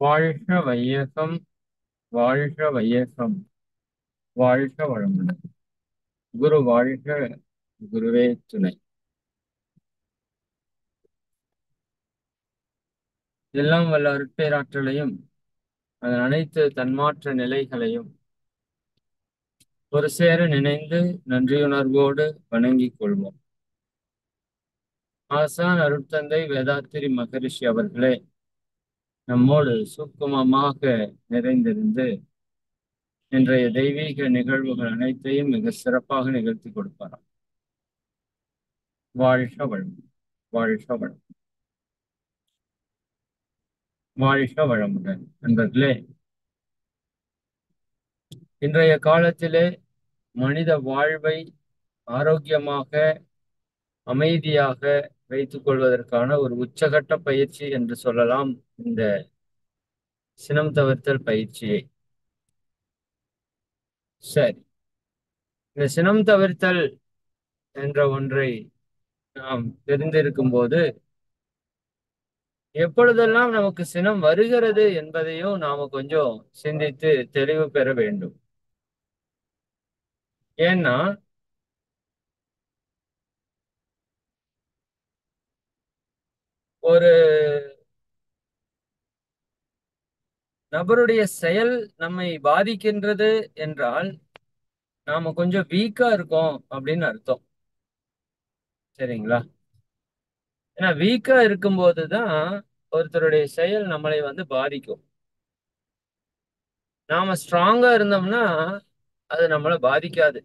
வாழ்க வையகம், வாழ்க வையகம், வாழ்க வளமுடன். குரு வாழ்க, குருவே துணை. எல்லாம் வல்ல அருட்பேராற்றலையும் அதன் அனைத்து தன்மாற்ற நிலைகளையும் ஒரு சேர நினைந்து நன்றியுணர்வோடு வணங்கிக் கொள்வோம். ஆசான் அருட்தந்தை வேதாத்திரி மகரிஷி அவர்களே நம்மோடு சூக்குமமாக நிறைந்திருந்து இன்றைய தெய்வீக நிகழ்வுகள் அனைத்தையும் மிக சிறப்பாக நிகழ்த்தி கொடுப்பாராம். வாழ்க வளம், வாழ்க வளம், வாழ்க வளமுடன். நண்பர்களே, இன்றைய காலத்திலே மனித வாழ்வை ஆரோக்கியமாக அமைதியாக வைத்துக் கொள்வதற்கான ஒரு உச்சகட்ட பயிற்சி என்று சொல்லலாம் இந்த சினம் தவிர்த்தல் பயிற்சியை. சரி, இந்த சினம் தவிர்த்தல் என்ற ஒன்றை நாம் தெரிந்திருக்கும் போது எப்பொழுதெல்லாம் நமக்கு சினம் வருகிறது என்பதையும் நாம கொஞ்சம் சிந்தித்து தெளிவு பெற வேண்டும். ஏன்னா ஒரு நபருடைய செயல் நம்மை பாதிக்கின்றது என்றால் நாம கொஞ்சம் வீக்கா இருக்கோம் அப்படின்னு அர்த்தம். சரிங்களா? ஏன்னா வீக்கா இருக்கும்போதுதான் ஒருத்தருடைய செயல் நம்மளை பாதிக்கும். நாம ஸ்ட்ராங்கா இருந்தோம்னா அது நம்மளை பாதிக்காது.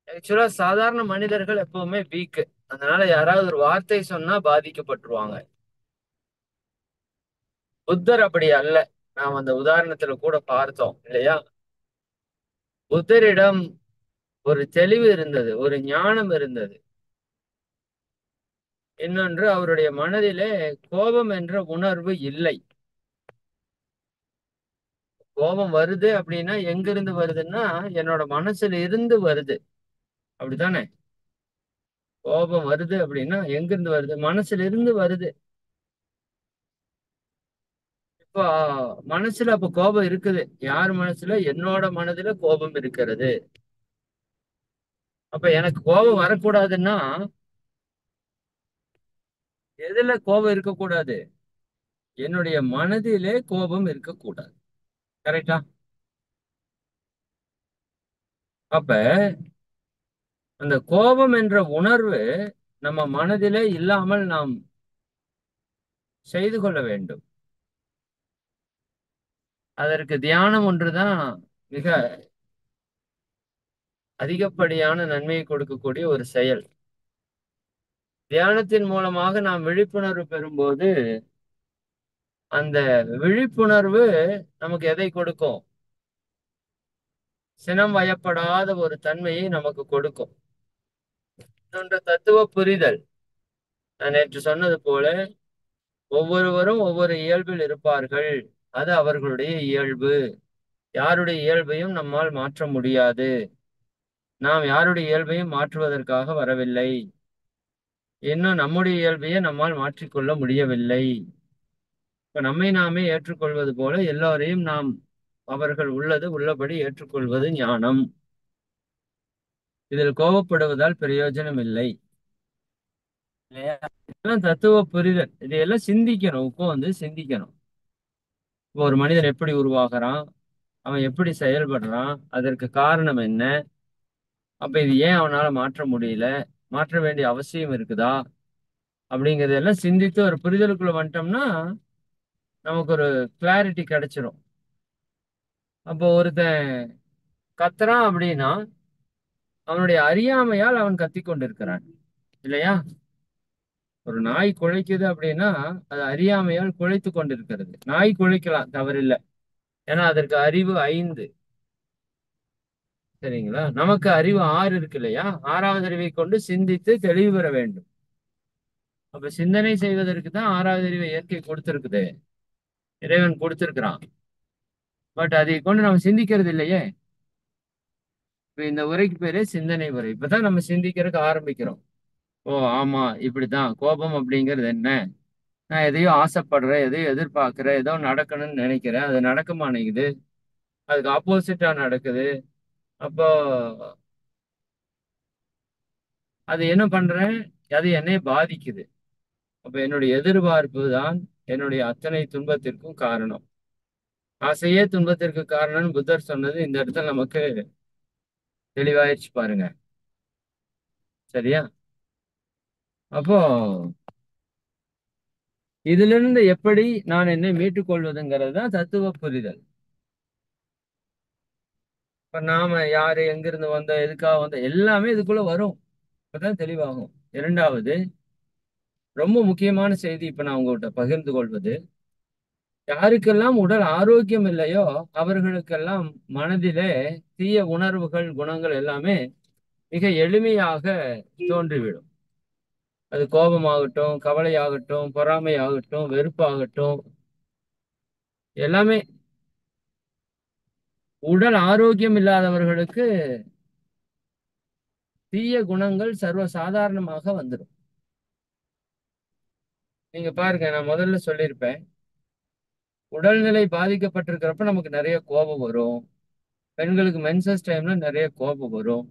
ஆக்சுவலா சாதாரண மனிதர்கள் எப்பவுமே வீக். அதனால யாராவது ஒரு வார்த்தை சொன்னா பாதிக்கப்பட்டுருவாங்க. புத்தர் அப்படி அல்ல. நாம் அந்த உதாரணத்துல கூட பார்த்தோம் இல்லையா? புத்தரிடம் ஒரு தெளிவு இருந்தது, ஒரு ஞானம் இருந்தது. இன்னொன்று, அவருடைய மனதிலே கோபம் என்ற உணர்வு இல்லை. கோபம் வருது அப்படின்னா எங்கிருந்து வருதுன்னா என்னோட மனசுல இருந்து வருது. அப்படித்தானே? கோபம் வருது அப்படின்னா எங்கிருந்து வருது? மனசுல இருந்து வருது. இப்போ மனசுல அப்ப கோபம் இருக்குது. யார் மனசுல? என்னோட மனதுல கோபம் இருக்கிறது. அப்ப எனக்கு கோபம் வரக்கூடாதுன்னா எதுல கோபம் இருக்கக்கூடாது? என்னுடைய மனதிலே கோபம் இருக்கக்கூடாது. கரெக்டா? அப்ப அந்த கோபம் என்ற உணர்வு நம்ம மனதிலே இல்லாமல் நாம் செய்து கொள்ள வேண்டும். அதற்கு தியானம் ஒன்றுதான் மிக அதிகப்படியான நன்மையை கொடுக்கக்கூடிய ஒரு செயல். தியானத்தின் மூலமாக நாம் விழிப்புணர்வு பெறும்போது அந்த விழிப்புணர்வு நமக்கு எதை கொடுக்கும்? சினம் வயப்படாத ஒரு தன்மையை நமக்கு கொடுக்கும். இன்னொன்று தத்துவ புரிதல். நான் நேற்று சொன்னது போல ஒவ்வொருவரும் ஒவ்வொரு இயல்பில் இருப்பார்கள். அது அவர்களுடைய இயல்பு. யாருடைய இயல்பையும் நம்மால் மாற்ற முடியாது. நாம் யாருடைய இயல்பையும் மாற்றுவதற்காக வரவில்லை. இன்னும் நம்முடைய இயல்பையே நம்மால் மாற்றிக்கொள்ள முடியவில்லை. இப்ப நம்மை நாமே ஏற்றுக்கொள்வது போல எல்லோரையும் நாம் அவர்கள் உள்ளது உள்ளபடி ஏற்றுக்கொள்வது ஞானம். இதில் கோபப்படுவதால் பிரயோஜனம் இல்லை. இல்லையா? இதெல்லாம் தத்துவ புரிதல். இதையெல்லாம் சிந்திக்கணும். சிந்திக்கணும். இப்போ ஒரு மனிதன் எப்படி உருவாகிறான், அவன் எப்படி செயல்படுறான், அதற்கு காரணம் என்ன, அப்ப இது ஏன் அவனால மாற்ற முடியல, மாற்ற வேண்டிய அவசியம் இருக்குதா, அப்படிங்கறதெல்லாம் சிந்தித்து ஒரு புரிதலுக்குள்ள வந்துட்டோம்னா நமக்கு ஒரு கிளாரிட்டி கிடைச்சிரும். அப்போ ஒருத்தன் கத்துறான் அப்படின்னா அவனுடைய அறியாமையால் அவன் கத்தி கொண்டிருக்கிறான். இல்லையா? ஒரு நாய் குலைக்குது அப்படின்னா அது அறியாமையால் குலைத்து கொண்டிருக்கிறது. நாய் குலைக்கலாம், தவறில்லை. ஏன்னா அதற்கு அறிவு 5. சரிங்களா? நமக்கு அறிவு 6 இருக்கு இல்லையா? 6வது அறிவை கொண்டு சிந்தித்து தெளிவு பெற வேண்டும். அப்ப சிந்தனை செய்வதற்கு தான் 6வது அறிவை இயற்கை கொடுத்திருக்குது, இறைவன் கொடுத்திருக்கிறான். பட் அதை கொண்டு நம்ம சிந்திக்கிறது இல்லையே. இப்ப இந்த உரைக்கு பேரே சிந்தனை உரை. இப்பதான் நம்ம சிந்திக்கிறதுக்கு ஆரம்பிக்கிறோம். ஓ ஆமா, இப்படித்தான் கோபம் அப்படிங்கிறது என்ன, நான் எதையோ ஆசைப்படுறேன், எதையோ எதிர்பார்க்கிறேன், ஏதோ நடக்கணும்னு நினைக்கிறேன். அது நடக்க மாட்டேங்குது. அதுக்கு ஆப்போசிட்டா நடக்குது. அப்போ அது என்ன பண்றேன்? அது என்னை பாதிக்குது. அப்ப என்னுடைய எதிர்பார்ப்பு தான் என்னுடைய அத்தனை துன்பத்திற்கும் காரணம். ஆசையே துன்பத்திற்கு காரணம்னு புத்தர் சொன்னது இந்த இடத்துல நமக்கு தெளிவாயிருச்சு பாருங்க. சரியா? அப்போ இதிலிருந்து எப்படி நான் என்னை மீட்டுக் கொள்வதுங்கிறது தான் தத்துவ புரிதல். இப்ப நாம யாரு, எங்கிருந்து வந்தோம், எதுக்காக வந்தோம், எல்லாமே இதுக்குள்ள வரும். அப்பதான் தெளிவாகும். இரண்டாவது, ரொம்ப முக்கியமான செய்தி இப்ப நான் உங்ககிட்ட பகிர்ந்து கொள்வது, யாருக்கெல்லாம் உடல் ஆரோக்கியம் இல்லையோ அவர்களுக்கெல்லாம் மனதிலே தீய உணர்வுகள், குணங்கள் எல்லாமே மிக எளிமையாக தோன்றிவிடும். அது கோபமாகட்டும், கவலையாகட்டும், பொறாமையாகட்டும், வெறுப்பாகட்டும், எல்லாமே. உடல் ஆரோக்கியம் இல்லாதவர்களுக்கு தீய குணங்கள் சர்வ சாதாரணமாக வந்துடும். நீங்க பாருங்க, நான் முதல்ல சொல்லியிருப்பேன், உடல்நிலை பாதிக்கப்பட்டிருக்கிறப்ப நமக்கு நிறைய கோபம் வரும். பெண்களுக்கு மென்சஸ் டைம்ல நிறைய கோபம் வரும்.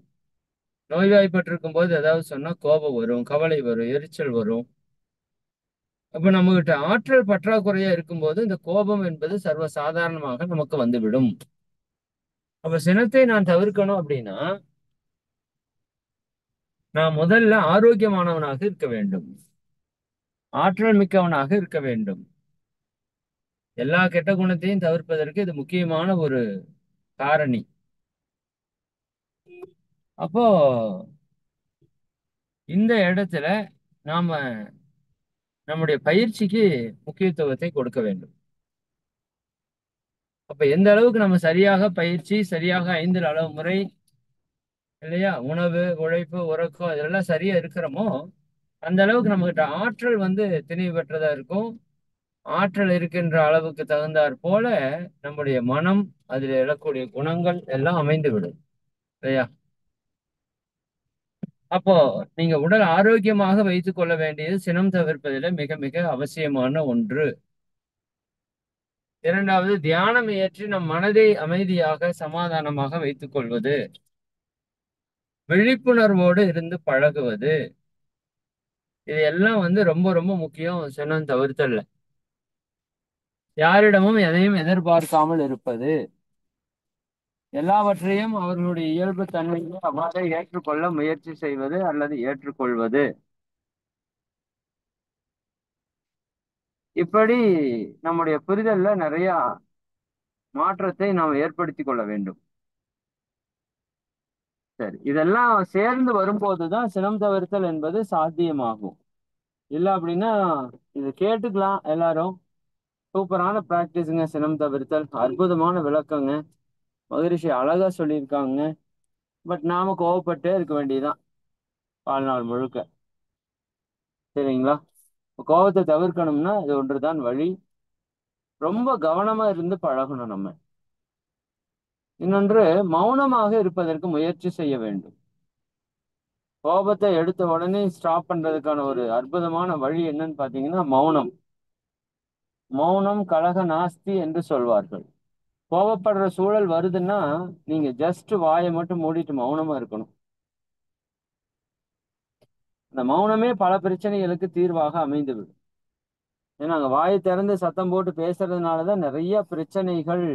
நோய்வாய்ப்பட்டிருக்கும் போது ஏதாவது சொன்னா கோபம் வரும், கவலை வரும், எரிச்சல் வரும். அப்ப நம்மகிட்ட ஆற்றல் பற்றாக்குறையா இருக்கும்போது இந்த கோபம் என்பது சர்வ சாதாரணமாக நமக்கு வந்துவிடும். அப்ப சினத்தை நான் தவிர்க்கணும் அப்படின்னா நான் முதல்ல ஆரோக்கியமானவனாக இருக்க வேண்டும், ஆற்றல் மிக்கவனாக இருக்க வேண்டும். எல்லா கெட்ட குணத்தையும் தவிர்ப்பதற்கு இது முக்கியமான ஒரு காரணி. அப்போ இந்த இடத்துல நாம நம்முடைய பயிற்சிக்கு முக்கியத்துவத்தை கொடுக்க வேண்டும். அப்ப எந்த அளவுக்கு நம்ம சரியாக பயிற்சி, சரியாக 5 அளவு முறை, இல்லையா, உணவு, உழைப்பு, உறக்கம் இதெல்லாம் சரியா இருக்கிறோமோ அந்த அளவுக்கு நம்ம கிட்ட ஆற்றல் வந்து தெளிவு பெற்றதா இருக்கும். ஆற்றல் இருக்கின்ற அளவுக்கு தகுந்தாற் போல நம்முடைய மனம், அதில் எழக்கூடிய குணங்கள் எல்லாம் அமைந்து விடும், இல்லையா? அப்போ நீங்க உடல் ஆரோக்கியமாக வைத்துக் கொள்ள வேண்டியது சினம் தவிர்ப்பதில் மிக மிக அவசியமான ஒன்று. இரண்டாவது, தியானம் இயற்றி நம் மனதை அமைதியாக சமாதானமாக வைத்துக் கொள்வது, விழிப்புணர்வோடு இருந்து பழகுவது, இது எல்லாம் வந்து ரொம்ப ரொம்ப முக்கியம். சினம் தவிர்த்தல்ல யாரிடமும் எதையும் எதிர்பார்க்காமல் இருப்பது, எல்லாவற்றையும் அவர்களுடைய இயல்பு தன்மையை அவ்வாறே ஏற்றுக்கொள்ள முயற்சி செய்வது அல்லது ஏற்றுக்கொள்வது, இப்படி நம்முடைய புரிதல்ல நிறைய மாற்றத்தை நாம் ஏற்படுத்தி கொள்ள வேண்டும். சரி, இதெல்லாம் சேர்ந்து வரும்போதுதான் சினம் தவிர்த்தல் என்பது சாத்தியமாகும். இல்ல அப்படின்னா இது கேட்டுக்கலாம் எல்லாரும், சூப்பரான பிராக்டிஸுங்க சினம் தவிர்த்தல், அற்புதமான விளக்கங்க, மகரிஷி அழகா சொல்லியிருக்காங்க. பட் நாம கோவப்பட்டே இருக்க வேண்டியதுதான் வாழ்நாள் முழுக்க. சரிங்களா? கோபத்தை தவிர்க்கணும்னா இது ஒன்றுதான் வழி. ரொம்ப கவனமா இருந்து பழகணும் நம்ம. இன்னொன்று, மௌனமாக இருப்பதற்கு முயற்சி செய்ய வேண்டும். கோபத்தை எடுத்த உடனே ஸ்டாப் பண்றதுக்கான ஒரு அற்புதமான வழி என்னன்னு பாத்தீங்கன்னா மௌனம். மௌனம் கலக நாஸ்தி என்று சொல்வார்கள். கோபப்படுற சூழல் வருதுன்னா நீங்க ஜஸ்ட் வாயை மட்டும் மூடிட்டு மௌனமா இருக்கணும். அந்த மௌனமே பல பிரச்சனைகளுக்கு தீர்வாக அமைந்து விடும். ஏன்னா அங்க வாயை திறந்து சத்தம் போட்டு பேசுறதுனாலதான் நிறைய பிரச்சனைகள்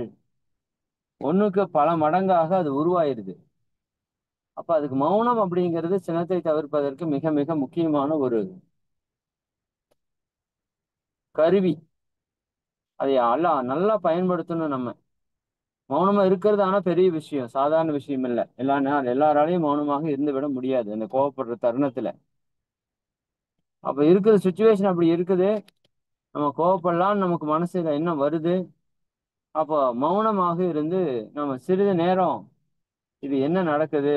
ஒண்ணுக்கு பல மடங்காக அது உருவாயிருது. அப்ப அதுக்கு மௌனம் அப்படிங்கிறது சினத்தை தவிர்ப்பதற்கு மிக மிக முக்கியமான ஒரு கருவி. அதை நல்லா பயன்படுத்தணும் நம்ம. மௌனமா இருக்கிறது ஆனா பெரிய விஷயம், சாதாரண விஷயம் இல்லை. எல்லாராலையும் மௌனமாக இருந்து விட முடியாது அந்த கோவப்படுற தருணத்துல. அப்ப இருக்குது சுச்சுவேஷன் அப்படி இருக்குது, நம்ம கோவப்படலாம்னு நமக்கு மனசுல என்ன வருது, அப்போ மௌனமாக இருந்து நம்ம சிறிது நேரம் இது என்ன நடக்குது,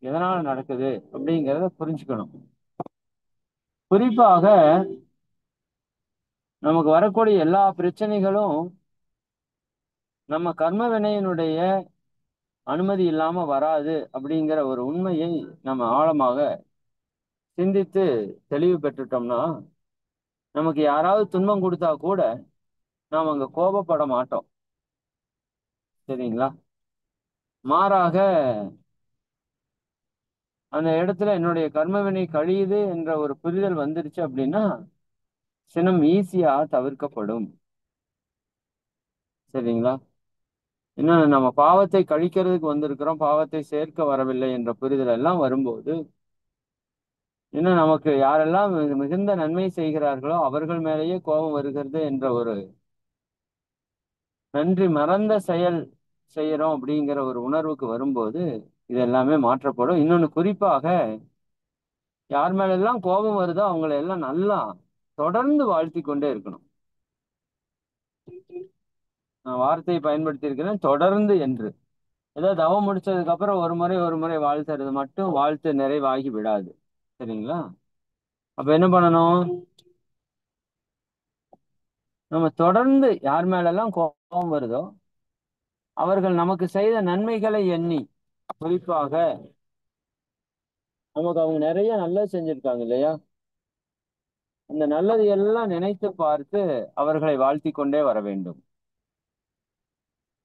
எதனால நடக்குது அப்படிங்கிறத புரிஞ்சுக்கணும். குறிப்பாக நமக்கு வரக்கூடிய எல்லா பிரச்சனைகளும் நம்ம கர்ம வினையினுடைய அனுமதி இல்லாம வராது அப்படிங்கிற ஒரு உண்மையை நம்ம ஆழமாக சிந்தித்து தெளிவு பெற்றுட்டோம்னா நமக்கு யாராவது துன்பம் கொடுத்தா கூட நாம் அங்க கோபப்பட மாட்டோம். சரிங்களா? மாறாக அந்த இடத்துல என்னுடைய கர்மவினை கழியுது என்ற ஒரு புரிதல் வந்துருச்சு அப்படின்னா சினம் ஈஸியா தவிர்க்கப்படும். சரிங்களா? இன்னும் நம்ம பாவத்தை கழிக்கிறதுக்கு வந்திருக்கிறோம், பாவத்தை சேர்க்க வரவில்லை என்ற புரிதல் எல்லாம் வரும்போது இன்னும் நமக்கு யாரெல்லாம் மிகுந்த நன்மை செய்கிறார்களோ அவர்கள் மேலேயே கோபம் வருகிறது என்ற ஒரு நன்றி மறந்த செயல் செய்யறோம் அப்படிங்கிற ஒரு உணர்வுக்கு வரும்போது இது எல்லாமே மாற்றப்படும். இன்னொன்னு குறிப்பாக யார் மேல எல்லாம் கோபம் வருதோ அவங்களை எல்லாம் நல்லா தொடர்ந்து வாழ்த்தி கொண்டே இருக்கணும். நான் வார்த்தையை பயன்படுத்தி இருக்கிறேன், தொடர்ந்து என்று. ஏதோ தவம் முடிச்சதுக்கு அப்புறம் ஒரு முறை வாழ்த்துறது மட்டும் வாழ்த்து நிறைவாகி விடாது. சரிங்களா? அப்ப என்ன பண்ணணும்? நம்ம தொடர்ந்து யார் மேலெல்லாம் கோபம் வருதோ அவர்கள் நமக்கு செய்த நன்மைகளை எண்ணி, குறிப்பாக நமக்கு அவங்க நிறைய நல்லது செஞ்சிருக்காங்க இல்லையா, அந்த நல்லது எல்லாம் நினைத்து பார்த்து அவர்களை வாழ்த்தி கொண்டே வர வேண்டும்.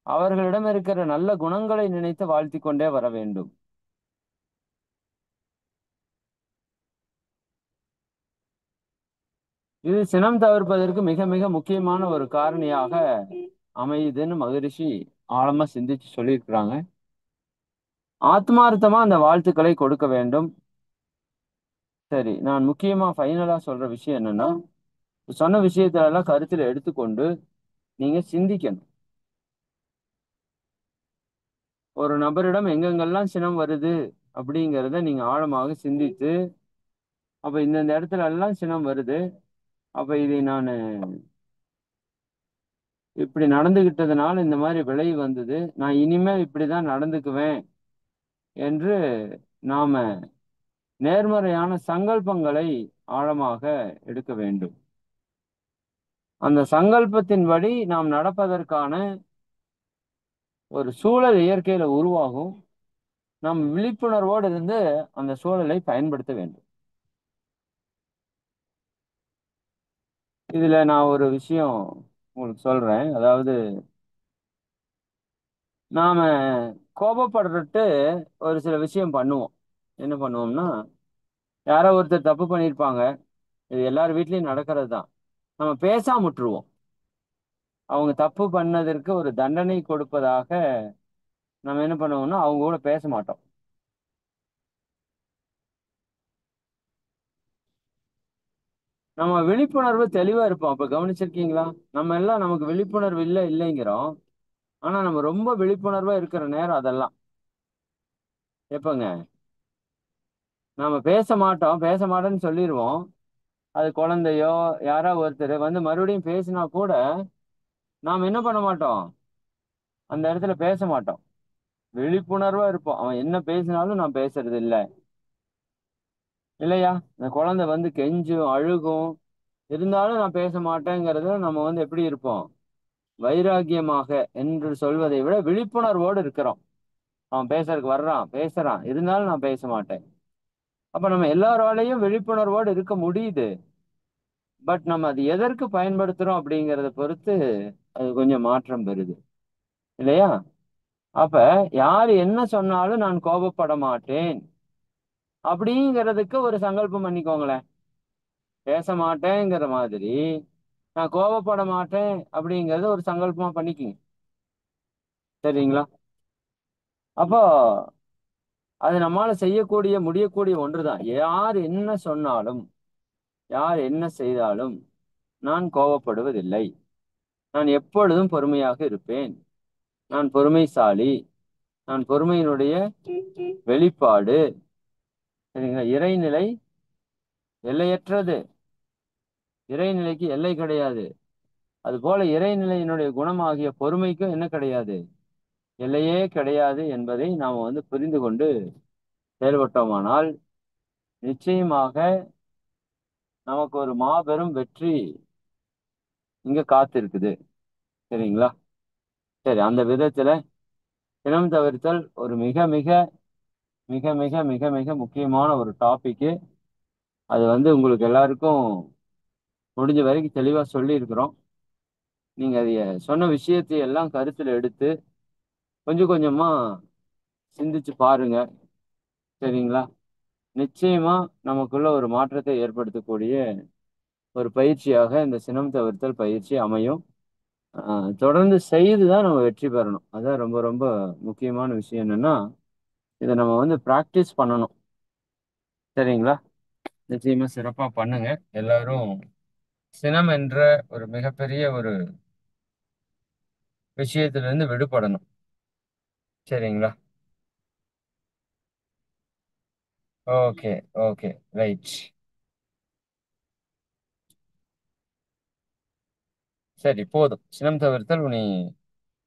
அவர்களிடம் இருக்கிற நல்ல குணங்களை நினைத்து வாழ்த்தி கொண்டே வர வேண்டும். இது சினம் தவிர்ப்பதற்கு மிக மிக முக்கியமான ஒரு காரணியாக அமையுதுன்னு மகரிஷி ஆழமா சிந்திச்சு சொல்லியிருக்கிறாங்க. ஆத்மார்த்தமா அந்த வாழ்த்துக்களை கொடுக்க வேண்டும். சரி, நான் முக்கியமா ஃபைனலா சொல்ற விஷயம் என்னன்னா, சொன்ன விஷயத்துல எல்லாம் கருத்துல எடுத்துக்கொண்டு நீங்க சிந்திக்கணும். ஒரு நபரிடம் எங்கெங்கெல்லாம் சினம் வருது அப்படிங்கிறத நீங்க ஆழமாக சிந்தித்து, அப்ப இந்தந்த இடத்துல எல்லாம் சினம் வருது, அப்ப இதை நான் இப்படி நடந்துகிட்டதுனால இந்த மாதிரி விளைவு வந்தது, நான் இனிமேல் இப்படிதான் நடந்துக்குவேன் என்று நாம நேர்மறையான சங்கல்பங்களை ஆழமாக எடுக்க வேண்டும். அந்த சங்கல்பத்தின்படி நாம் நடப்பதற்கான ஒரு சூழல் இயற்கையில உருவாகும். நாம் விழிப்புணர்வோடு இருந்து அந்த சூழலை பயன்படுத்த வேண்டும். இதுல நான் ஒரு விஷயம் உங்களுக்கு சொல்றேன். அதாவது நாம கோபப்படுறட்டு ஒரு சில விஷயம் பண்ணுவோம். என்ன பண்ணுவோம்னா, யாரோ ஒருத்தர் தப்பு பண்ணியிருப்பாங்க, இது எல்லார் வீட்லயும் நடக்கிறது தான். நம்ம பேசாம விட்டுருவோம். அவங்க தப்பு பண்ணதற்கு ஒரு தண்டனை கொடுப்பதாக நம்ம என்ன பண்ணுவோம்னா அவங்க கூட பேச மாட்டோம். நம்ம விழிப்புணர்வு தெளிவா இருப்போம். அப்ப கவனிச்சிருக்கீங்களா? நம்ம எல்லாம் நமக்கு விழிப்புணர்வு இல்லைங்கிறோம். ஆனா நம்ம ரொம்ப விழிப்புணர்வா இருக்கிற நேரம் அதெல்லாம் எப்பங்க? நாம பேச மாட்டோம்னு சொல்லிடுவோம். அது குழந்தையோ யாரோ ஒருத்தர் வந்து மறுபடியும் பேசினா கூட நாம் என்ன பண்ண மாட்டோம், அந்த இடத்துல பேச மாட்டோம். விழிப்புணர்வா இருப்போம். அவன் என்ன பேசினாலும் நான் பேசுறது இல்லை, இல்லையா? இந்த குழந்தை வந்து கெஞ்சும் அழுகும், இருந்தாலும் நான் பேச மாட்டேங்கிறத நம்ம வந்து எப்படி இருப்போம்? வைராகியமாக என்று சொல்வதை விட விழிப்புணர்வோடு இருக்கிறோம். அவன் பேசுறதுக்கு வர்றான், பேசுறான், இருந்தாலும் நான் பேச மாட்டேன். அப்ப நம்ம எல்லாராலையும் விழிப்புணர்வோடு இருக்க முடியுது. பட் நம்ம அது எதற்கு பயன்படுத்துறோம் அப்படிங்கிறத பொறுத்து அது கொஞ்சம் மாற்றம் பெறுது, இல்லையா? அப்ப யார் என்ன சொன்னாலும் நான் கோபப்பட மாட்டேன் அப்படிங்கிறதுக்கு ஒரு சங்கல்பம் பண்ணிக்கோங்களேன். பேச மாட்டேங்கிற மாதிரி நான் கோபப்பட மாட்டேன் அப்படிங்கறத ஒரு சங்கல்பமா பண்ணிக்கங்க. சரிங்களா? அப்போ அது நம்மால செய்யக்கூடிய முடியக்கூடிய ஒன்றுதான். யார் என்ன சொன்னாலும், யார் என்ன செய்தாலும் நான் கோபப்படுவதில்லை. நான் எப்பொழுதும் பொறுமையாக இருப்பேன். நான் பொறுமைசாலி. நான் பொறுமையினுடைய வெளிப்பாடு. சரிங்களா? இறைநிலை எல்லையற்றது. இறைநிலைக்கு எல்லை கிடையாது. அது போல இறைநிலையினுடைய குணமாகிய பொறுமைக்கும் என்ன கிடையாது, எல்லையே கிடையாது என்பதை நாம வந்து புரிந்து கொண்டு செயல்பட்டோமானால் நிச்சயமாக நமக்கு ஒரு மாபெரும் வெற்றி இங்க காத்திருக்குது. சரிங்களா? சரி, அந்த விதத்துல சினம் தவிர்த்தல் ஒரு மிக மிக மிக மிக மிக மிக முக்கியமான ஒரு டாபிக். அது வந்து உங்களுக்கு எல்லாருக்கும் முடிஞ்ச வரைக்கும் தெளிவா சொல்லியிருக்கிறோம். நீங்க அதைய சொன்ன விஷயத்தை எல்லாம் கருத்துல எடுத்து கொஞ்சம் கொஞ்சமா சிந்திச்சு பாருங்க. சரிங்களா? நிச்சயமா நமக்குள்ள ஒரு மாற்றத்தை ஏற்படுத்தக்கூடிய ஒரு பயிற்சியாக இந்த சினம் தவிர்த்தல் பயிற்சி அமையும். தொடர்ந்து செய்து தான் நம்ம வெற்றி பெறணும். அதான் ரொம்ப ரொம்ப முக்கியமான விஷயம் என்னன்னா, இத நம்ம வந்து பிராக்டிஸ் பண்ணணும். சரிங்களா? நிச்சயமா சிறப்பா பண்ணுங்க. எல்லாரும் சினம் என்ற ஒரு மிகப்பெரிய ஒரு விஷயத்திலிருந்து விடுபடணும். சரிங்களா? Okay, okay. ரைட். சரி போதும். சினம் தவிர்த்தல்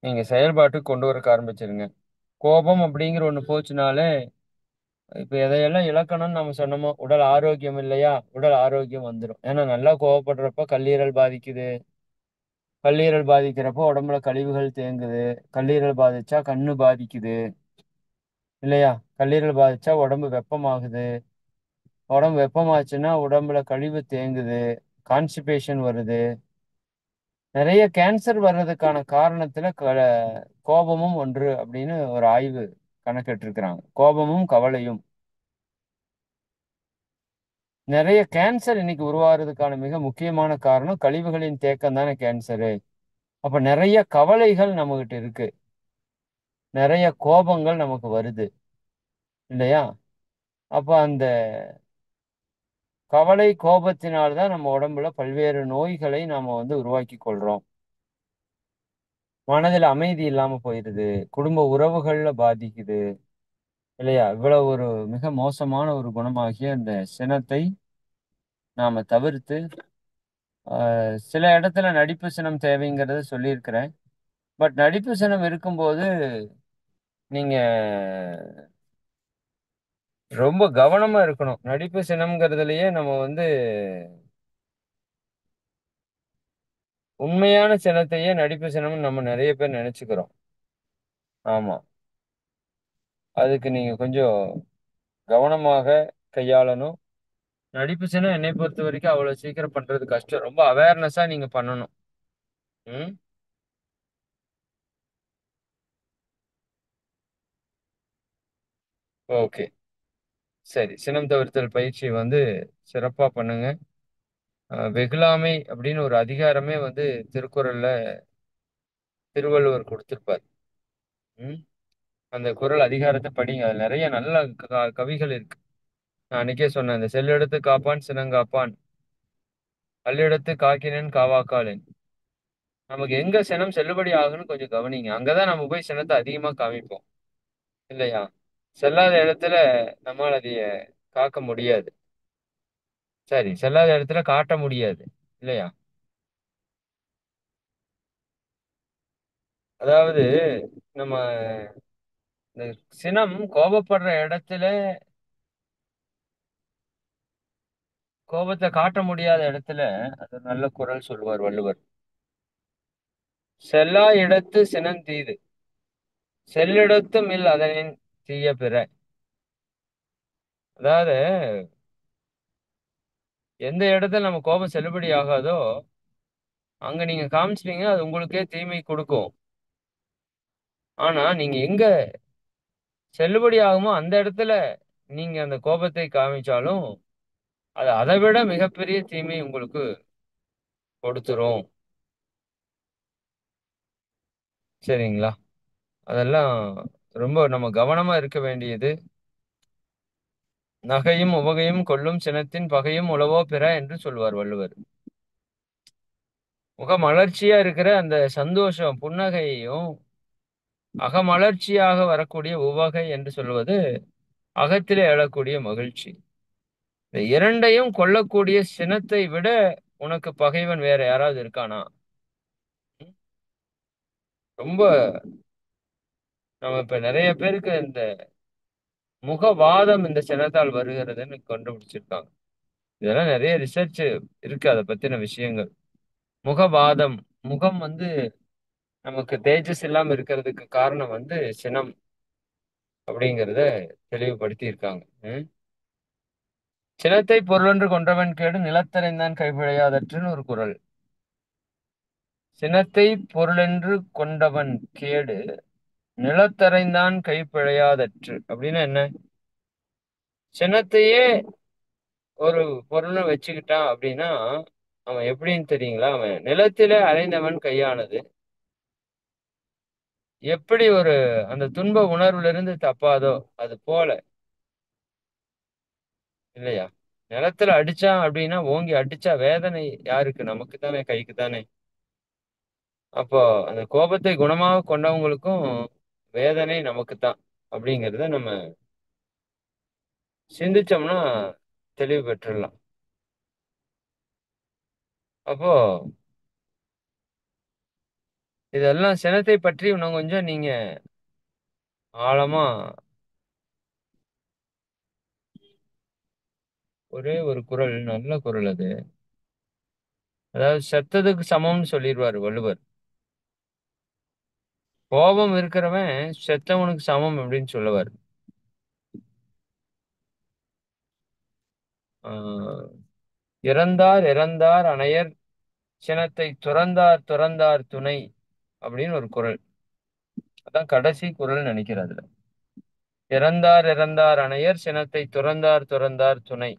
நீங்க செயல்பாட்டுக்கு கொண்டு வரக்க ஆரம்பிச்சுருங்க. கோபம் அப்படிங்கிற ஒண்ணு போச்சுனாலே, இப்ப எதையெல்லாம் இழக்கணும்னு நம்ம சொன்னோமோ, உடல் ஆரோக்கியம் இல்லையா? உடல் ஆரோக்கியம் வந்துரும். ஏன்னா நல்லா கோவப்படுறப்ப கல்லீரல் பாதிக்குது. கல்லீரல் பாதிக்கிறப்போ உடம்புல கழிவுகள் தேங்குது. கல்லீரல் பாதிச்சா கண்ணு பாதிக்குது. இல்லையா? கல்லீரல் பாதிச்சா உடம்பு வெப்பமாகுது. உடம்பு வெப்பமாச்சுன்னா உடம்புல கழிவு தேங்குது. கான்ஸ்டிபேஷன் வருது. நிறைய கேன்சர் வர்றதுக்கான காரணத்துல கோபமும் ஒன்று அப்படின்னு ஒரு ஆய்வு கணக்கிட்டிருக்கிறாங்க. கோபமும் கவலையும். நிறைய கேன்சர் இன்னைக்கு உருவாகிறதுக்கான மிக முக்கியமான காரணம் கழிவுகளின் தேக்கம் தானே கேன்சரு. அப்ப நிறைய கவலைகள் நம்மகிட்ட இருக்கு. நிறைய கோபங்கள் நமக்கு வருது. இல்லையா? அப்ப அந்த கவலை, கோபத்தினால் தான் நம்ம உடம்புல பல்வேறு நோய்களை நாம வந்து உருவாக்கி கொள்றோம். மனதில அமைதி இல்லாம போயிருது. குடும்ப உறவுகள்ல பாதிக்குது. இல்லையா? இவ்வளவு ஒரு மிக மோசமான ஒரு குணமாகிய இந்த சினத்தை நாம தவிர்த்து, சில இடத்துல நடிப்பு சினம் தேவைங்கிறத சொல்லியிருக்கிறேன். பட் நடிப்பு சினம் இருக்கும்போது, நீங்க ரொம்ப கவனமா இருக்கணும். நடிப்பு சினம்ங்கிறதுலயே நம்ம வந்து உண்மையான சினத்தையே நடிப்பு சினம்னு நம்ம நெறைய பேர் நெனச்சுக்கிறோம். ஆமா. அதுக்கு நீங்க கொஞ்சம் கவனமாக கையாளணும். நடிப்பு சினம் என்னைய பொறுத்தவரைக்கும் அவ்வளோ சீக்கிரம் பண்றது கஷ்டம். ரொம்ப அவேர்னஸா நீங்க பண்ணணும். ம். ஓகே. சரி. சினம் தவிர்த்தல் பயிற்சி வந்து சிறப்பா பண்ணுங்க. வெகுளாமை அப்படின்னு ஒரு அதிகாரமே வந்து திருக்குறள்ல திருவள்ளுவர் குடுத்திருப்பார். ம். அந்த குறள் அதிகாரத்த படிங்க. அதுல நெறைய நல்ல கவிகள் இருக்கு. நான் அன்னைக்கே சொன்னேன். இந்த "செல்லெடுத்து காப்பான் சினங்காப்பான், கல்லெடுத்து காக்கினேன் காவாக்காலேன்." நமக்கு எங்க சினம் செல்லுபடி ஆகும்னு கொஞ்சம் கவனிங்க. அங்க தான் நம்ம போய் சினத்த அதிகமா காமிப்போம். இல்லையா? செல்லாத இடத்துல நம்மால அதைய காக்க முடியாது. சரி, செல்லாத இடத்துல காட்ட முடியாது. இல்லையா? அதாவது நம்ம இந்த சினம் கோபப்படுற இடத்துல கோபத்த காட்ட முடியாத இடத்துல அது ஒரு நல்ல குறள் சொல்லுவார் வள்ளுவர். "செல்லா இடத்து சினம் தீது. செல்லிடத்தும் இல் அதனின் தீய பிற." அதாவது எந்த இடத்துல நம்ம கோபம் செல்லுபடி ஆகாதோ, அங்க நீங்க காமிச்சிட்டீங்கன்னா, அது உங்களுக்கே தீமை குடுக்கும். ஆனா, நீங்க எங்க செல்லுபடி ஆகுமோ, அந்த இடத்துல நீங்க அந்த கோபத்தை காமிச்சாலும், அது அதை விட மிகப்பெரிய தீமை உங்களுக்கு கொடுத்துரும். சரிங்களா? அதெல்லாம் ரொம்ப நம்ம கவனமா இருக்க வேண்டியது. "நகையும் உவகையும் கொள்ளும் சினத்தின் பகையும் உளவோ பிற" என்று சொல்வார் வள்ளுவர். முகமலர்ச்சியா இருக்கிற அந்த சந்தோஷம், புன்னகையையும், அகமலர்ச்சியாக வரக்கூடிய உவகை என்று சொல்வது, அகத்திலே எழக்கூடிய மகிழ்ச்சி. இந்த 2யும் கொள்ளக்கூடிய சினத்தை விட உனக்கு பகைவன் வேற யாராவது இருக்கானா? ம். ரொம்ப நம்ம இப்ப நெறைய பேருக்கு இந்த முகவாதம் இந்த சினத்தால் வருகிறதுன்னு கண்டுபிடிச்சிருக்காங்க. இதெல்லாம் நெறைய ரிசர்ச் இருக்கு அத பத்தின விஷயங்கள். முகவாதம், முகம் வந்து நமக்கு தேஜஸ் இல்லாம இருக்கிறதுக்கு காரணம் வந்து சினம் அப்படிங்கிறத தெளிவுபடுத்தியிருக்காங்க. ம். சினத்தை பொருளென்று கொன்றவன் கேடு நிலத்தரைந்தான் கைப்பிழையாதற்றுன்னு ஒரு குறள். சினத்தை பொருளென்று கொண்டவன் கேடு நிலத்தரைந்தான் கைப்பிழையாதற்று அப்படின்னா என்ன? சினத்தையே ஒரு பொருளை வச்சுக்கிட்டான் அப்படின்னா அவன் எப்படின்னு தெரியுங்களா? அவன் நிலத்திலே அலைந்தவன் கையானது எப்படி ஒரு அந்த துன்ப உணர்வுல இருந்து தப்பாதோ அது போல இல்லையா? நிலத்துல அடிச்சான் அப்படின்னா ஓங்கி அடிச்சா வேதனை யாருக்கு? நமக்கு தானே, கைக்கு தானே. அப்போ அந்த கோபத்தை குணமாக கொண்டவங்களுக்கும் வேதனை நமக்கு தான் அப்படிங்கிறத நம்ம சிந்திச்சோம்னா தெளிவு பெற்றுடலாம். அப்போ இதெல்லாம் சினத்தை பற்றி இன்னும் கொஞ்சம் நீங்க ஆழமா ஒரே ஒரு குறள், நல்ல குறள் அது. அதாவது செத்ததுக்கு சமம்னு சொல்லிடுவாரு வள்ளுவர். கோபம் இருக்கிறவன் செத்தவனுக்கு சமம் அப்படின்னு சொல்லுவார். ஆஹ் இறந்தார் இறந்தார் அணையர் சினத்தை துறந்தார் துறந்தார் துணை அப்படின்னு ஒரு குறள். அதான் கடைசி குறள் நினைக்கிறேன் அதுல. இறந்தார் இறந்தார் அணையர் சினத்தை துறந்தார் துறந்தார் துணை.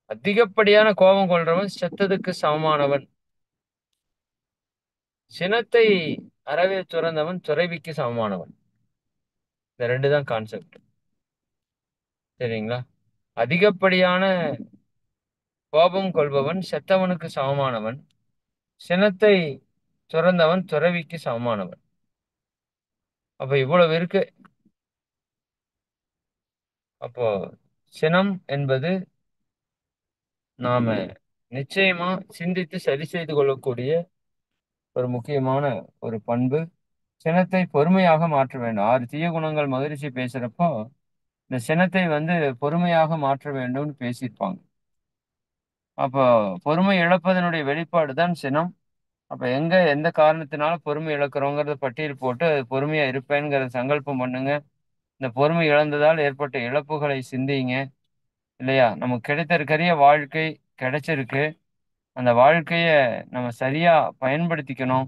அதிகப்படியான கோபம் கொள்றவன் செத்ததுக்கு சமமானவன். சினத்தை அறவே துறந்தவன் துறவிக்கு சமமானவன். இந்த ரெண்டு தான் கான்செப்ட். சரிங்களா? அதிகப்படியான கோபம் கொள்பவன் செத்தவனுக்கு சமமானவன். சினத்தை துறந்தவன் துறவிக்கு சமமானவன். அப்ப இவ்வளவு இருக்கு. அப்போ சினம் என்பது நாம நிச்சயமா சிந்தித்து சரி செய்து கொள்ளக்கூடிய ஒரு முக்கியமான ஒரு பண்பு. சினத்தை பொறுமையாக மாற்ற வேண்டும். 6 தீய குணங்கள் மகிழ்ச்சி பேசுறப்போ இந்த சினத்தை பொறுமையாக மாற்ற வேண்டும்னு பேசியிருப்பாங்க. அப்போ பொறுமை இழப்பதனுடைய வெளிப்பாடு தான் சினம். அப்ப எங்க எந்த காரணத்தினால பொறுமை இழக்கிறோங்கிறத பட்டியல் போட்டு அது பொறுமையா இருப்பேங்கிறத சங்கல்பம் பண்ணுங்க. இந்த பொறுமை இழந்ததால் ஏற்பட்ட இழப்புகளை சிந்திங்க. இல்லையா? நமக்கு கிடைத்திருக்கிற வாழ்க்கை கிடைச்சிருக்கு. அந்த வாழ்க்கைய நம்ம சரியா பயன்படுத்திக்கணும்.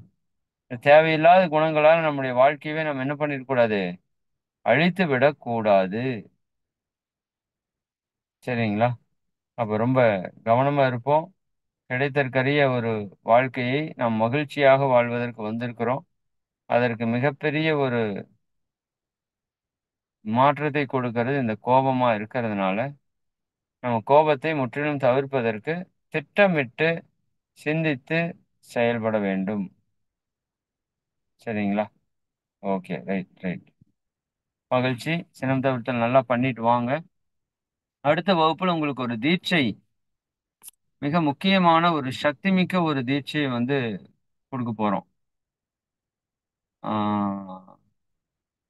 தேவையில்லாத குணங்களால் நம்முடைய வாழ்க்கையவே நம்ம என்ன பண்ணிடக்கூடாது? அழித்து விடக்கூடாது. சரிங்களா? அப்ப ரொம்ப கவனமா இருப்போம். கிடைத்திருக்கிற ஒரு வாழ்க்கையை நாம் மகிழ்ச்சியாக வாழ்வதற்கு வந்திருக்கிறோம். அதற்கு மிகப்பெரிய ஒரு மாற்றத்தை கொடுக்கிறது இந்த கோபமா இருக்கிறதுனால, நம்ம கோபத்தை முற்றிலும் தவிர்ப்பதற்கு திட்டமிட்டு சிந்தித்து செயல்பட வேண்டும். சரிங்களா? ஓகே. Right, right. மகிழ்ச்சி. சினம் தவிர்த்தல் நல்லா பண்ணிட்டு வாங்க. அடுத்த வகுப்புல உங்களுக்கு ஒரு தீட்சை, மிக முக்கியமான ஒரு சக்தி மிக்க ஒரு தீட்சையை கொடுக்க போறோம். ஆஹ்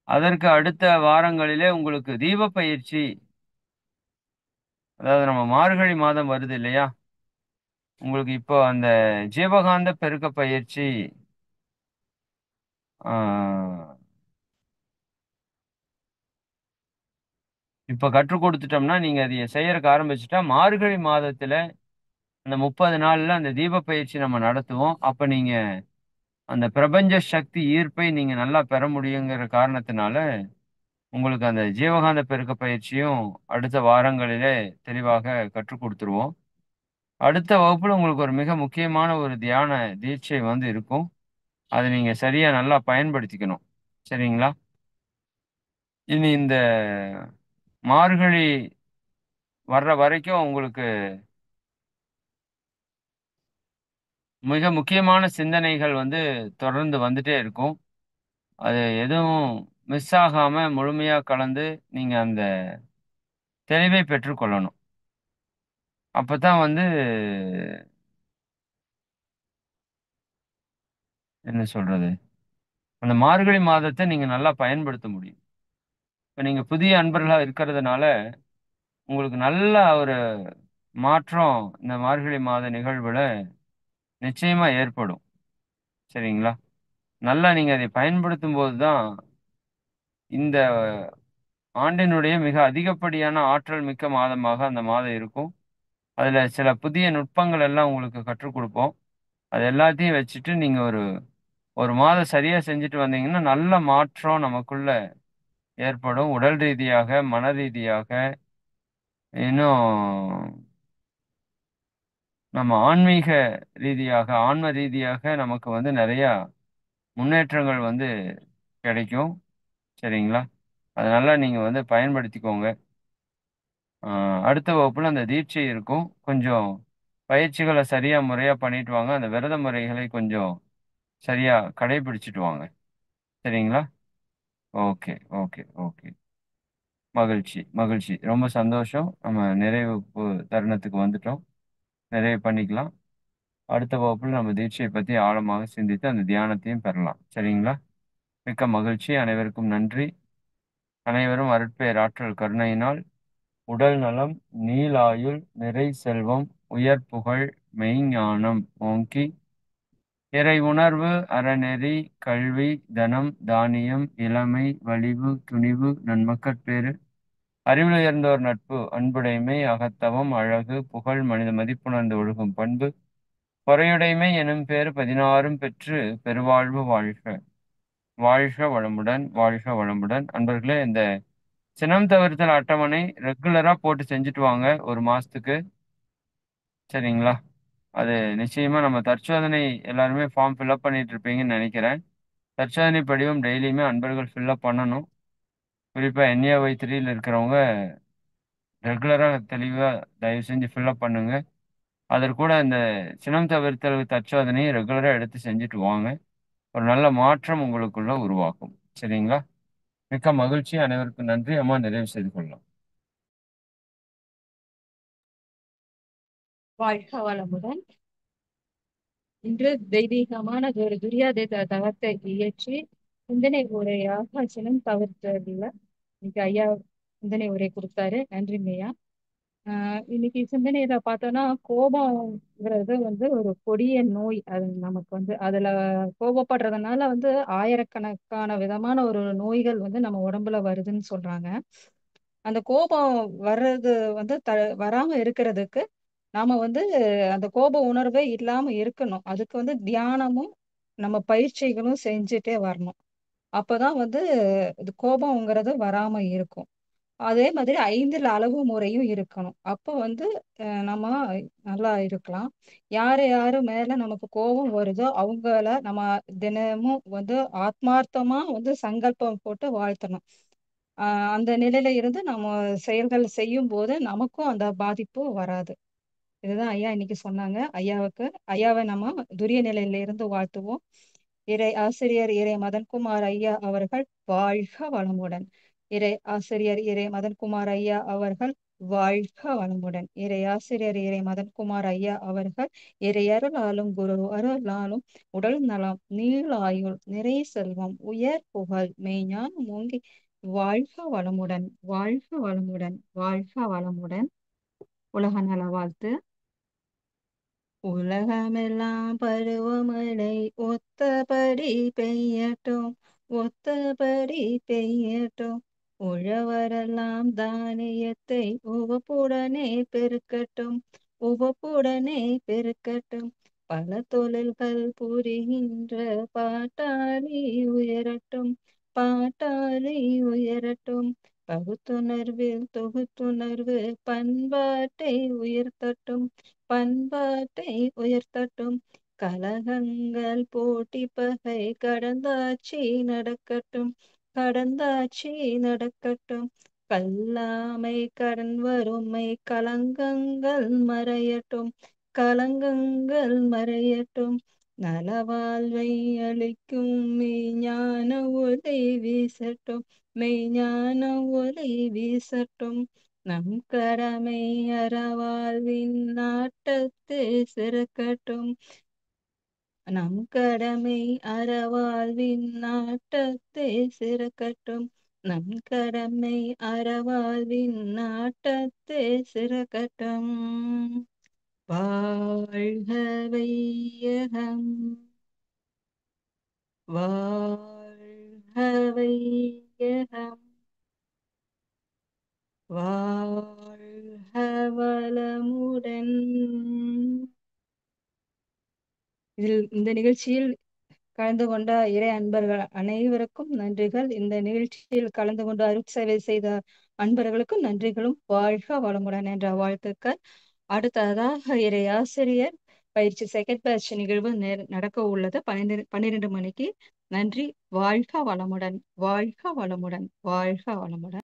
அதற்கு அடுத்த வாரங்களிலே உங்களுக்கு தீப பயிற்சி, அதாவது நம்ம மார்கழி மாதம் வருது இல்லையா? உங்களுக்கு இப்போ அந்த ஜீவகாந்த பெருக்க பயிற்சி ஆஹ் இப்ப கற்றுக் கொடுத்துட்டோம்னா நீங்க அதை செய்யறதுக்கு ஆரம்பிச்சுட்டா மார்கழி மாதத்துல அந்த 30 நாள்ல அந்த தீப பயிற்சி நம்ம நடத்துவோம். அப்ப நீங்க அந்த பிரபஞ்ச சக்தி ஈர்ப்பை நீங்க நல்லா பெற முடியுங்கிற காரணத்தினால உங்களுக்கு அந்த ஜீவகாந்த பெருக்க பயிற்சியும் அடுத்த வாரங்களிலே தெளிவாக கற்றுக் கொடுத்துருவோம். அடுத்த வகுப்புல உங்களுக்கு ஒரு மிக முக்கியமான ஒரு தியான தீட்சை இருக்கும். அதை நீங்க சரியா நல்லா பயன்படுத்திக்கணும். சரிங்களா? இனி இந்த மார்கழி வர்ற வரைக்கும் உங்களுக்கு மிக முக்கியமான சிந்தனைகள் தொடர்ந்து வந்துட்டே இருக்கும். அது எதுவும் மிஸ் ஆகாம முழுமையா கலந்து நீங்க அந்த தெளிவை பெற்றுக்கொள்ளணும். அப்பதான் என்ன சொல்றது, அந்த மார்கழி மாதத்தை நீங்க நல்லா பயன்படுத்த முடியும். இப்ப நீங்க புதிய அன்பர்களா இருக்கிறதுனால உங்களுக்கு நல்ல ஒரு மாற்றம் இந்த மார்கழி மாத நிகழ்வுல நிச்சயமா ஏற்படும். சரிங்களா? நல்லா நீங்க அதை பயன்படுத்தும் போதுதான் இந்த ஆண்டினுடைய மிக அதிகப்படியான ஆற்றல் மிக்க மாதமாக அந்த மாதம் இருக்கும். அதுல சில புதிய நுட்பங்கள் எல்லாம் உங்களுக்கு கற்றுக் கொடுப்போம். அது எல்லாத்தையும் வச்சுட்டு நீங்க ஒரு ஒரு மாதம் சரியா செஞ்சுட்டு வந்தீங்கன்னா, நல்ல மாற்றம் நமக்குள்ள ஏற்படும். உடல் ரீதியாக, மன ரீதியாக, இன்னும் நம்ம ஆன்மீக ரீதியாக, ஆன்ம ரீதியாக நமக்கு வந்து நெறையா முன்னேற்றங்கள் வந்து கிடைக்கும். சரிங்களா? அதனால நீங்க வந்து பயன்படுத்திக்கோங்க. அ அடுத்த வகுப்புல அந்த தீட்சை இருக்கும். கொஞ்சம் பயிற்சிகள சரியா முறையா பண்ணிட்டு வாங்க. அந்த விரத முறைகளை கொஞ்சம் சரியா கடைபிடிச்சுட்டு வாங்க. சரிங்களா? Okay, okay, okay. மகிழ்ச்சி, மகிழ்ச்சி. ரொம்ப சந்தோஷம். நம்ம நிறைவு தருணத்துக்கு வந்துட்டோம். நிறைவு பண்ணிக்கலாம். அடுத்த வகுப்புல நம்ம தீட்சைய பத்தி ஆழமாக சிந்தித்து அந்த தியானத்தையும் பெறலாம். சரிங்களா? மிக்க மகிழ்ச்சி. அனைவருக்கும் நன்றி. அனைவரும் அருட்பேராற்றல் கருணையினால் உடல் நலம், நீளாயுள், நிறை செல்வம், உயர் புகழ், மெய்ஞானம் ஓங்கி, இறை உணர்வு, அறநெறி, கல்வி, தனம், தானியம், இளமை, வலிவு, துணிவு, நன்மக்கட்பேறு, அறிவிலுயர்ந்தோர் நட்பு, அன்புடைமை, அகத்தவம், அழகு, புகழ், மனித மதிப்புணர்ந்து ஒழுகும் பண்பு, பொறையுடைமை எனும் பேறு 16ம் பெற்று பெருவாழ்வு வாழ்க. வாழ்க வளமுடன், வாழ்க வளமுடன். அன்பர்களே, இந்த சினம் தவிர்த்தல் அட்டவணை ரெகுலரா போட்டு செஞ்சுட்டு வாங்க ஒரு மாசத்துக்கு. சரிங்களா? அது நிச்சயமா நம்ம தற்சோதனை எல்லாருமே ஃபார்ம் ஃபில்அப் பண்ணிட்டு இருப்பீங்கன்னு நினைக்கிறேன். தற்சோதனை படிவம் டெய்லியுமே அன்பர்கள் ஃபில்அப் பண்ணணும். குறிப்பா NAY 3ல இருக்கிறவங்க ரெகுலரா தெளிவா தயவு செஞ்சு ஃபில்அப் பண்ணுங்க. அதற்கூட இந்த சினம் தவிர்த்தல் தற்சோதனையை ரெகுலரா எடுத்து செஞ்சுட்டு வாங்க. ஒரு நல்ல மாற்றம் உங்களுக்குள்ள உருவாகும். சரிங்களா? மிக்க மகிழ்ச்சி. அனைவருக்கும் நன்றி. அம்மா நிறைவு செய்து கொள்ளலாம். வாழ்க வளமுடன். இன்று தெய்வீகமான ஒரு துரியாதேத தவத்தை இயற்றி சிந்தனை உரையாக சினம் தவிர்த்ததுல இன்னைக்கு ஐயா சிந்தனை உரை கொடுத்தாரு. நன்றிங்க ஐயா. இன்னைக்கு சிந்தனையில பார்த்தோம்னா கோபம்ங்கிறது ஒரு கொடிய நோய். அது நமக்கு அதுல கோபப்படுறதுனால ஆயிரக்கணக்கான விதமான ஒரு நோய்கள் நம்ம உடம்புல வருதுன்னு சொல்றாங்க. அந்த கோபம் வர்றது வராம இருக்கிறதுக்கு நாம அந்த கோப உணர்வே இல்லாம இருக்கணும். அதுக்கு தியானமும் நம்ம பயிற்சிகளும் செஞ்சுட்டே வரணும். அப்பதான் இது கோபம்ங்கிறது வராம இருக்கும். அதே மாதிரி 5 அளவு முறையும் இருக்கணும். அப்போ நம்ம நல்லா இருக்கலாம். யாரு யாரு மேல நமக்கு கோபம் வருதோ அவங்கள நம்ம தினமும் ஆத்மார்த்தமா சங்கல்பம் போட்டு வாழ்த்தணும். அந்த நிலையில இருந்து நம்ம செயல்கள் செய்யும் போது நமக்கும் அந்த பாதிப்பு வராது. இதுதான் ஐயா இன்னைக்கு சொன்னாங்க. ஐயாவை நம்ம துரிய நிலையில இருந்து வாழ்த்துவோம். இறை ஆசிரியர் இறை மதன்குமார் ஐயா அவர்கள் வாழ்க வளமுடன். இறை ஆசிரியர் இறை மதன்குமார் ஐயா அவர்கள் வாழ்க வளமுடன். இறை ஆசிரியர் இறை மதன்குமார் ஐயா அவர்கள் இறை அருளாலும் குரு அருளாலும் உடல் நலம், நீளாயுள், நிறை செல்வம், உயர் புகழ், மெய்ஞானம் ஓங்கி வாழ்க வளமுடன், வாழ்க வளமுடன், வாழ்க வளமுடன். உலக நல வாழ்த்து. உலகமெல்லாம் பருவமழை ஒத்தபடி பெய்யட்டும், ஒத்தபடி பெய்யட்டும். உழவரெல்லாம் தானியத்தை உவப்புடனே பெருக்கட்டும், உவப்புடனே பெருக்கட்டும். பல தொழில்கள் புரிகின்ற பாட்டாளி உயரட்டும், பாட்டாளி உயரட்டும். பகுத்துணர்வில் தொகுத்துணர்வு பண்பாட்டை உயர்த்தட்டும், பண்பாட்டை உயர்த்தட்டும். கலகங்கள் போட்டி பகை கடந்தாட்சி நடக்கட்டும், கடந்தாட்சி நடக்கட்டும். கல்லாமை கடன் வறுமை கலங்கங்கள் மறையட்டும், கலங்கங்கள் மறையட்டும். நலவாழ்வை அளிக்கும் மெய்ஞான ஒளி வீசட்டும், மெய்ஞான ஒளி வீசட்டும். நம் கடமை அறவாழ்வின் நாட்டத்து சிறக்கட்டும், நம் கடமை அறவாழ்வின் நாட்டத்து சிறக்கட்டும். நம் கடமை அறவாழ்வின் நாட்டத்து சிறக்கட்டும். வாழ்க வையகம், வாழ்க வையகம், வாழ்க வளமுடன். இந்த நிகழ்ச்சியில் கலந்து கொண்ட இறை அன்பர்கள் அனைவருக்கும் நன்றிகள். இந்த நிகழ்ச்சியில் கலந்து கொண்டு அருட்சேவை செய்த அன்பர்களுக்கும் நன்றிகளும். வாழ்க வளமுடன் என்ற வாழ்த்துக்கள். அடுத்ததாக இறை ஆசிரியர் பயிற்சி செகண்ட் பேட்ச் நிகழ்வு நடக்க உள்ளது 12 மணிக்கு. நன்றி. வாழ்க வளமுடன், வாழ்க வளமுடன், வாழ்க வளமுடன்.